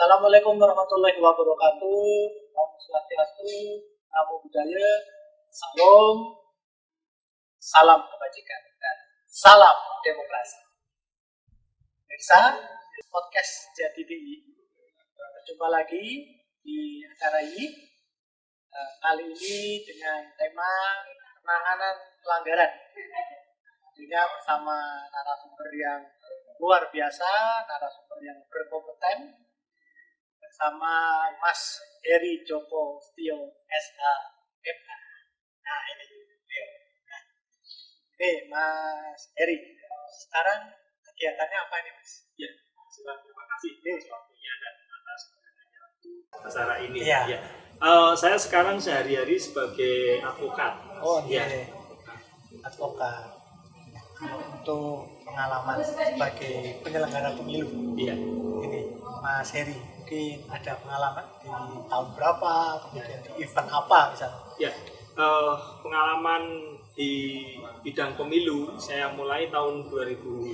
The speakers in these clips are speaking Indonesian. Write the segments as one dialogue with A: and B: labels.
A: Assalamualaikum warahmatullahi wabarakatuh. Om Swastiastu, Namo Buddhaya, Salam, salam kebajikan dan salam demokrasi. Pemirsa, podcast Jati Diri. Berjumpa lagi di acara ini. Kali ini dengan tema penanganan pelanggaran. Tentunya bersama narasumber yang luar biasa, narasumber yang berkompeten, bersama Mas Heri Joko Setio SH.MA. Nah ini Mas Heri, sekarang kegiatannya apa nih Mas?
B: Ya, terima kasih waktunya dan atas acara ini.
A: Ya.
B: Ya. Saya sekarang sehari-hari sebagai advokat.
A: Oh
B: ya.
A: Advokat. Untuk pengalaman sebagai penyelenggara pemilu, ini Mas Heri mungkin ada pengalaman di tahun berapa, kemudian di event apa misalnya?
B: Ya, pengalaman di bidang pemilu saya mulai tahun 2009.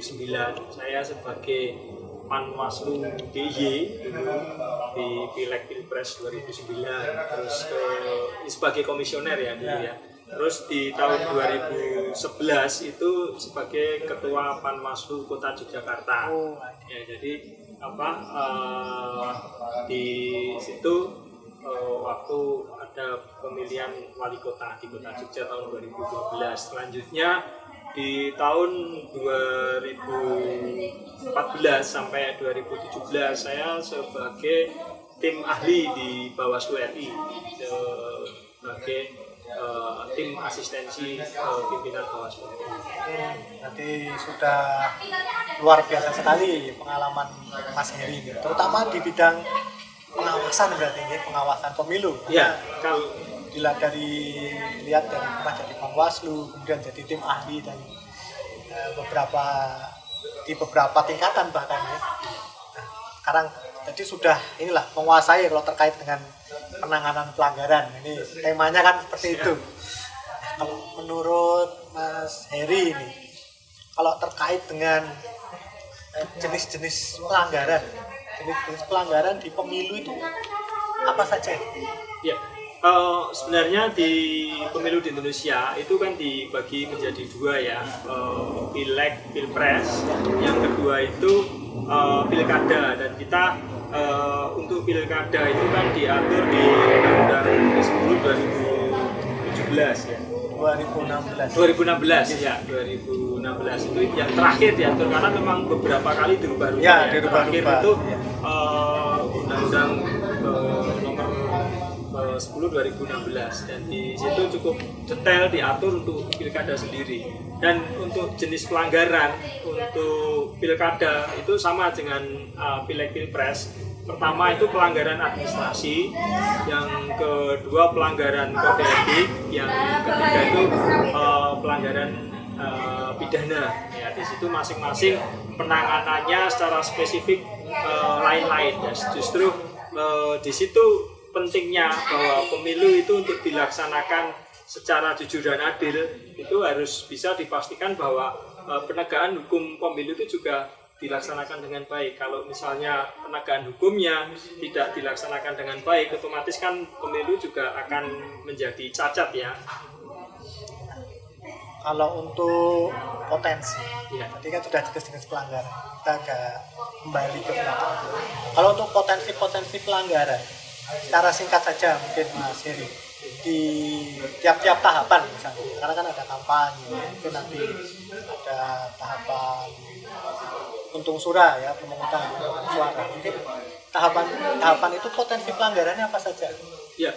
B: Saya sebagai Panwaslu DIY di Pileg Pilpres 2009, terus sebagai komisioner ya dulu ya. Terus di tahun 2011 itu sebagai Ketua Panwaslu Kota Yogyakarta. Ya, jadi di situ waktu ada pemilihan wali kota di Kota Jogja tahun 2012. Selanjutnya di tahun 2014 sampai 2017 saya sebagai tim ahli di Bawaslu RI sebagai tim asistensi pimpinan Bawaslu.
A: Berarti sudah luar biasa sekali pengalaman Mas Heri ini, terutama di bidang pengawasan, berarti ya, pengawasan pemilu.
B: Ya, kalau
A: dilihat dari pernah jadi Panwaslu, kemudian jadi tim ahli dan beberapa tingkatan bahkan ya. Nah, sekarang jadi sudah inilah menguasai kalau terkait dengan penanganan pelanggaran. Ini temanya kan seperti itu. Kalau menurut Mas Heri ini, kalau terkait dengan jenis-jenis pelanggaran di pemilu itu apa saja?
B: Ya, sebenarnya di pemilu di Indonesia itu kan dibagi menjadi dua ya, pileg, pilpres. Yang kedua itu pilkada, dan kita untuk pilkada itu kan diatur di Undang-Undang 10 2017 ya. 2016 ya, 2016 itu yang terakhir diatur, karena memang beberapa kali dirubah-rubah ya. Terakhir itu Undang-Undang nomor 10 2016, dan di situ cukup detail diatur untuk pilkada sendiri. Dan untuk jenis pelanggaran untuk pilkada itu sama dengan pileg pilpres. Pertama itu pelanggaran administrasi, yang kedua pelanggaran kode etik, yang ketiga itu pelanggaran pidana. Ya, di situ masing-masing penanganannya secara spesifik lain-lain. Ya, justru di situ pentingnya bahwa pemilu itu untuk dilaksanakan secara jujur dan adil, itu harus bisa dipastikan bahwa penegakan hukum pemilu itu juga dilaksanakan dengan baik. Kalau misalnya penegakan hukumnya tidak dilaksanakan dengan baik, otomatis kan pemilu juga akan menjadi cacat ya.
A: Kalau untuk potensi,
B: ya,
A: tadi kan sudah jenis pelanggaran, kita agak kembali ke belakang. Kalau untuk potensi pelanggaran, secara singkat saja mungkin Mas Heri, di tiap-tiap tahapan misalnya, karena kan ada kampanye, itu nanti ada tahapan untung suara ya, pemungutan suara. Mungkin tahapan itu potensi pelanggarannya apa saja?
B: Ya,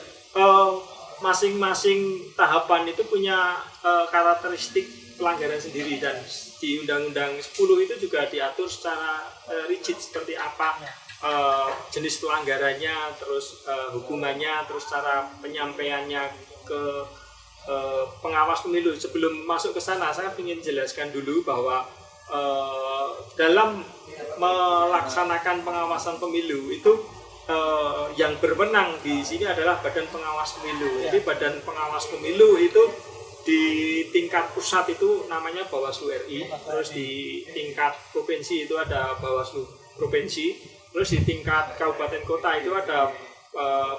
B: masing-masing tahapan itu punya karakteristik pelanggaran sendiri, dan di Undang-Undang 10 itu juga diatur secara rigid seperti apa jenis pelanggarannya, terus hukumannya, terus cara penyampaiannya ke pengawas pemilu. Sebelum masuk ke sana, saya ingin jelaskan dulu bahwa dalam melaksanakan pengawasan pemilu itu yang berwenang di sini adalah Badan Pengawas Pemilu. Jadi Badan Pengawas Pemilu itu di tingkat pusat itu namanya Bawaslu RI, terus di tingkat provinsi itu ada Bawaslu Provinsi, Terus di tingkat kabupaten kota itu ada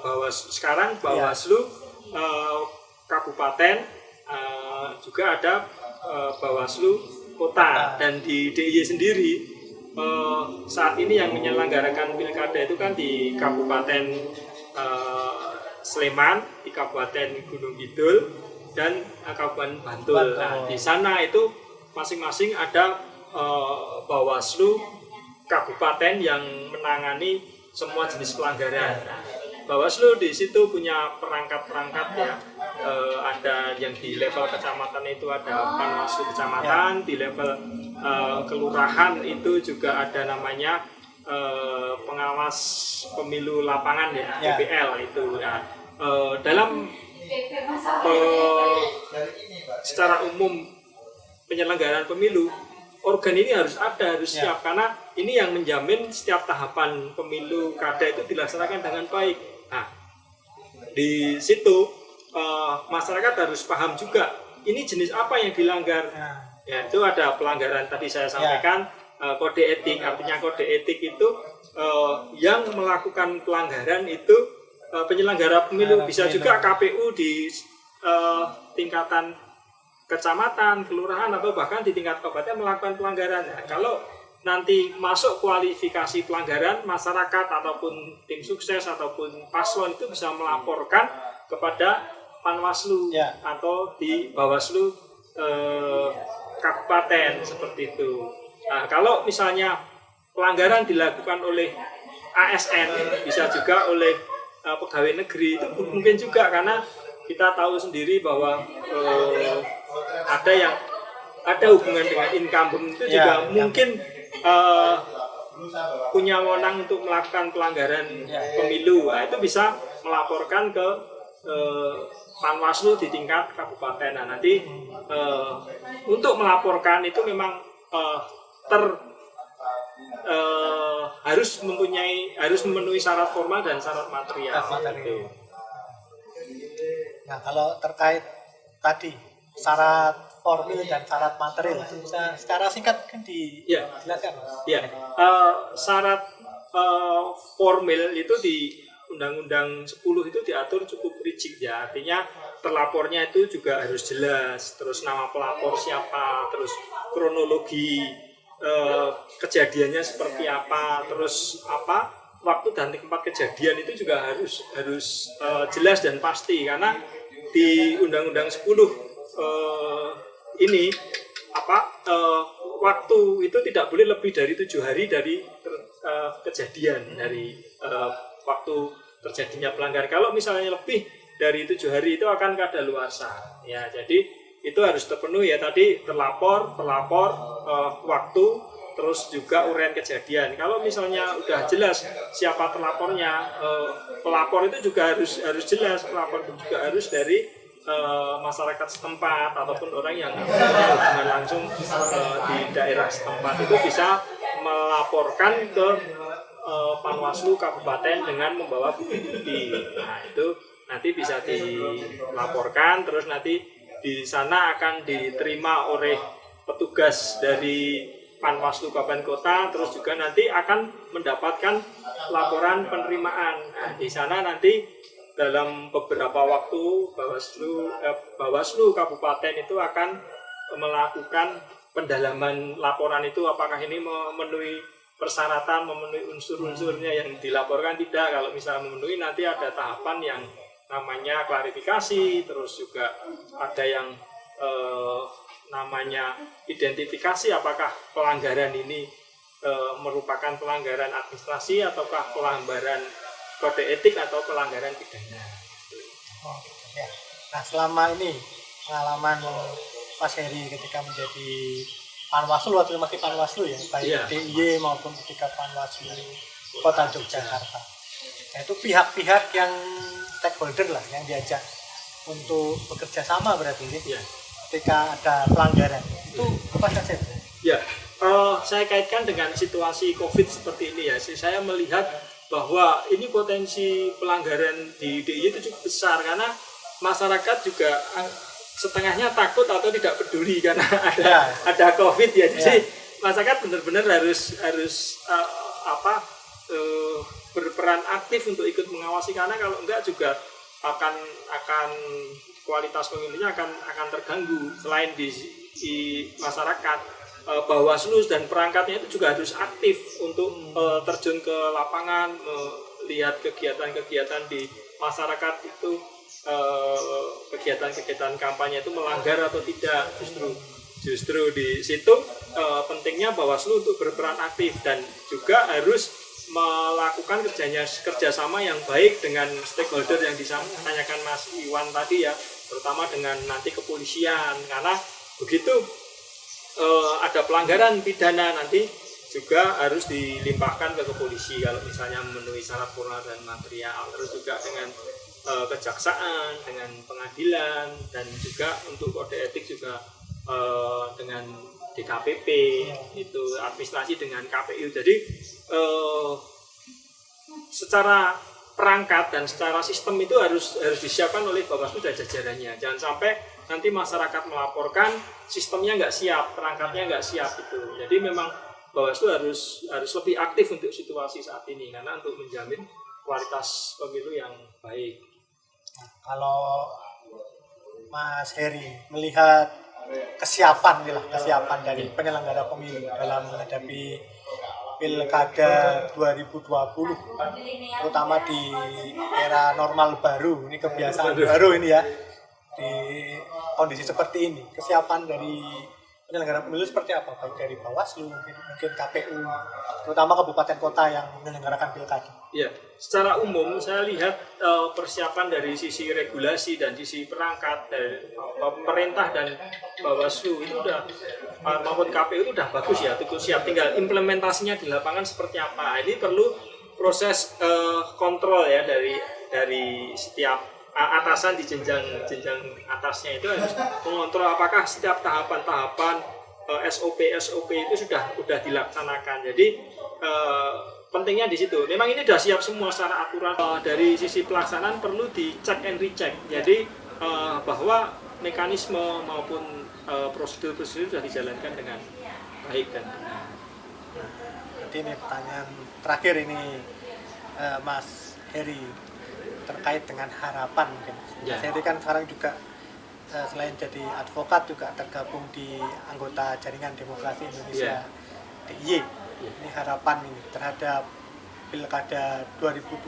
B: Bawaslu kabupaten, juga ada Bawaslu kota, dan di DIY sendiri saat ini yang menyelenggarakan pilkada itu kan di Kabupaten Sleman, di Kabupaten Gunung Kidul, dan Kabupaten Bantul. Nah, di sana itu masing-masing ada Bawaslu kabupaten yang menangani semua jenis pelanggaran. Bawaslu di situ punya perangkat-perangkat ya. Ada yang di level kecamatan itu ada Panwaslu kecamatan, di level kelurahan itu juga ada namanya pengawas pemilu lapangan ya, PPL itu. Ya. Dalam secara umum penyelenggaraan pemilu, organ ini harus siap, karena ini yang menjamin setiap tahapan pemilu kada itu dilaksanakan dengan baik. Nah, di situ masyarakat harus paham juga ini jenis apa yang dilanggar. Ya, itu ada pelanggaran tadi saya sampaikan, kode etik. Artinya kode etik itu yang melakukan pelanggaran itu penyelenggara pemilu, bisa juga KPU di tingkatan kecamatan, kelurahan, atau bahkan di tingkat kabupaten melakukan pelanggaran. Nah, kalau nanti masuk kualifikasi pelanggaran, masyarakat ataupun tim sukses ataupun paslon itu bisa melaporkan kepada Panwaslu atau di Bawaslu kabupaten, seperti itu. Nah, kalau misalnya pelanggaran dilakukan oleh ASN, bisa juga oleh pegawai negeri, itu mungkin juga, karena kita tahu sendiri bahwa ada hubungan dengan incumbent itu juga mungkin punya wewenang untuk melakukan pelanggaran pemilu. Nah, itu bisa melaporkan ke Panwaslu di tingkat kabupaten. Nah, nanti untuk melaporkan itu memang harus memenuhi syarat formal dan syarat material. Gitu.
A: Nah, kalau terkait tadi syarat formil dan syarat material, bisa secara singkat kan dijelaskan?
B: Ya, syarat formil itu di Undang-Undang 10 itu diatur cukup rigid ya, artinya terlapornya itu juga harus jelas, terus nama pelapor siapa, terus kronologi kejadiannya seperti apa, terus waktu dan tempat kejadian itu juga harus jelas dan pasti, karena di Undang-Undang 10 ini waktu itu tidak boleh lebih dari 7 hari dari kejadian, dari waktu terjadinya pelanggaran. Kalau misalnya lebih dari 7 hari itu akan kadaluarsa. Ya, jadi itu harus terpenuhi ya, tadi terlapor, waktu, terus juga uraian kejadian. Kalau misalnya udah jelas siapa terlapornya, pelapor itu juga harus jelas, pelapor itu juga harus dari masyarakat setempat ataupun orang yang punya hubungan langsung di daerah setempat, itu bisa melaporkan ke Panwaslu kabupaten dengan membawa bukti-bukti. Nah, itu nanti bisa dilaporkan, terus nanti di sana akan diterima oleh petugas dari Panwaslu kabupaten kota, terus juga nanti akan mendapatkan laporan penerimaan. Nah, di sana nanti dalam beberapa waktu Bawaslu kabupaten itu akan melakukan pendalaman laporan itu, apakah ini memenuhi persyaratan, memenuhi unsur-unsurnya yang dilaporkan, tidak. Kalau misalnya memenuhi, nanti ada tahapan yang namanya klarifikasi, terus juga ada yang namanya identifikasi apakah pelanggaran ini merupakan pelanggaran administrasi ataukah pelanggaran kode etik atau pelanggaran pidana.
A: Nah, selama ini pengalaman Mas Heri ketika menjadi Panwaslu, waktu masih Panwaslu ya, baik DIY maupun ketika Panwaslu Kota Yogyakarta. Nah, itu pihak-pihak yang stakeholder lah yang diajak untuk bekerja sama berarti ya. Ketika ada pelanggaran itu apa saja?
B: Ya, saya kaitkan dengan situasi COVID seperti ini ya. Saya melihat bahwa ini potensi pelanggaran di DIY itu cukup besar, karena masyarakat juga setengahnya takut atau tidak peduli karena ada COVID ya. Jadi masyarakat benar-benar harus berperan aktif untuk ikut mengawasi, karena kalau enggak juga akan kualitas pemilunya akan terganggu. Selain di masyarakat, Bawaslu dan perangkatnya itu juga harus aktif untuk terjun ke lapangan, melihat kegiatan-kegiatan di masyarakat itu, kegiatan-kegiatan kampanye itu melanggar atau tidak. Justru di situ pentingnya Bawaslu untuk berperan aktif dan juga harus melakukan kerjasama yang baik dengan stakeholder yang ditanyakan Mas Iwan tadi ya, terutama dengan nanti kepolisian, karena begitu ada pelanggaran pidana nanti juga harus dilimpahkan ke kepolisi kalau misalnya memenuhi syarat formal dan material, terus juga dengan kejaksaan, dengan pengadilan, dan juga untuk kode etik juga dengan DKPP, itu administrasi dengan KPU. Jadi secara perangkat dan secara sistem itu harus disiapkan oleh Bawaslu dan jajarannya. Jangan sampai nanti masyarakat melaporkan sistemnya nggak siap, perangkatnya nggak siap itu. Jadi memang Bawaslu harus lebih aktif untuk situasi saat ini, karena untuk menjamin kualitas pemilu yang baik.
A: Kalau Mas Heri melihat kesiapan dari penyelenggara pemilu dalam menghadapi Pilkada 2020, terutama di era normal baru, ini kebiasaan baru ini ya, di kondisi seperti ini, kesiapan dari penyelenggara pemilu seperti apa? Baik dari Bawaslu, mungkin KPU, terutama kabupaten kota yang menyelenggarakan pilkada.
B: Ya, secara umum saya lihat persiapan dari sisi regulasi dan sisi perangkat dari pemerintah dan Bawaslu itu udah maupun KPU itu udah bagus ya, cukup siap. Tinggal implementasinya di lapangan seperti apa. Ini perlu proses kontrol ya dari setiap atasan di jenjang atasnya itu harus mengontrol apakah setiap tahapan-tahapan SOP itu sudah dilaksanakan. Jadi pentingnya di situ. Memang ini sudah siap semua secara aturan. Dari sisi pelaksanaan perlu di check and recheck. Jadi bahwa mekanisme maupun prosedur sudah dijalankan dengan baik dan benar.
A: Jadi ini pertanyaan terakhir ini Mas Heri, terkait dengan harapan mungkin. Mas Heri kan sekarang juga selain jadi advokat juga tergabung di anggota Jaringan Demokrasi Indonesia DIY. Ini harapan ini terhadap Pilkada 2020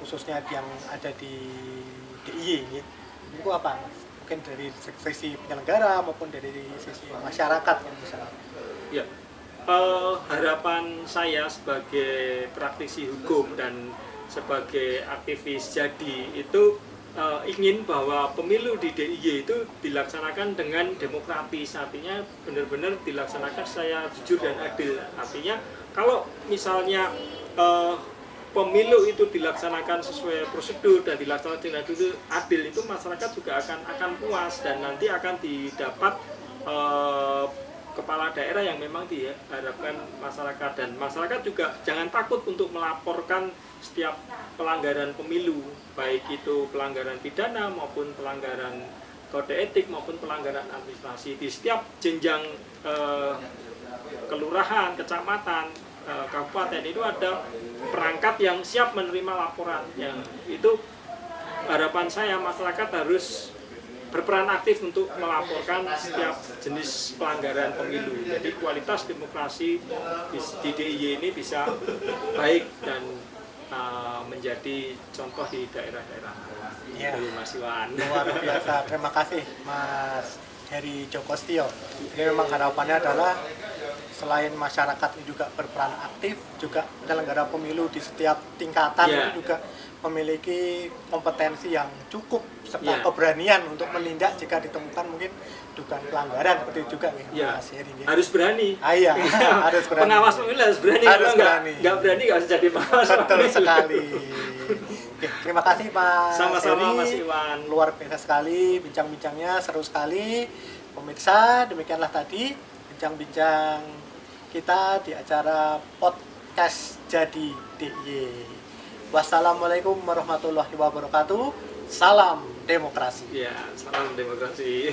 A: khususnya yang ada di DIY itu apa? Mungkin dari sisi penyelenggara maupun dari sisi masyarakat yang misalnya.
B: Ya. Harapan saya sebagai praktisi hukum dan sebagai aktivis jadi itu ingin bahwa pemilu di DIY itu dilaksanakan dengan demokratis, artinya benar-benar dilaksanakan secara jujur dan adil. Artinya kalau misalnya pemilu itu dilaksanakan sesuai prosedur dan dilaksanakan dengan adil, itu masyarakat juga akan puas dan nanti akan didapat kepala daerah yang memang diharapkan masyarakat. Dan masyarakat juga jangan takut untuk melaporkan setiap pelanggaran pemilu, baik itu pelanggaran pidana maupun pelanggaran kode etik maupun pelanggaran administrasi. Di setiap jenjang kelurahan, kecamatan, kabupaten itu ada perangkat yang siap menerima laporan. Yang itu harapan saya, masyarakat harus berperan aktif untuk melaporkan setiap jenis pelanggaran pemilu. Jadi kualitas demokrasi di DIY ini bisa baik dan menjadi contoh di daerah-daerah.
A: Ya.
B: Mas Iwan.
A: Luar biasa, terima kasih Mas Heri Jokostio. Jadi memang harapannya adalah selain masyarakat juga berperan aktif, juga penyelenggara pemilu di setiap tingkatan itu juga memiliki kompetensi yang cukup serta keberanian untuk menindak jika ditemukan mungkin dugaan pelanggaran seperti itu juga Mas Heri.
B: Harus berani.
A: Iya, harus berani.
B: Pengawas pemilu harus berani.
A: Harus berani.
B: Nggak berani nggak usah jadi pengawas.
A: Betul sekali. Oke, terima kasih Mas
B: Sama-sama
A: Heri.
B: Mas Iwan.
A: Luar biasa sekali bincang-bincangnya, seru sekali. Pemirsa, demikianlah tadi bincang-bincang kita di acara podcast Jadi DIY. Wassalamualaikum warahmatullahi wabarakatuh. Salam demokrasi.
B: Ya, salam demokrasi.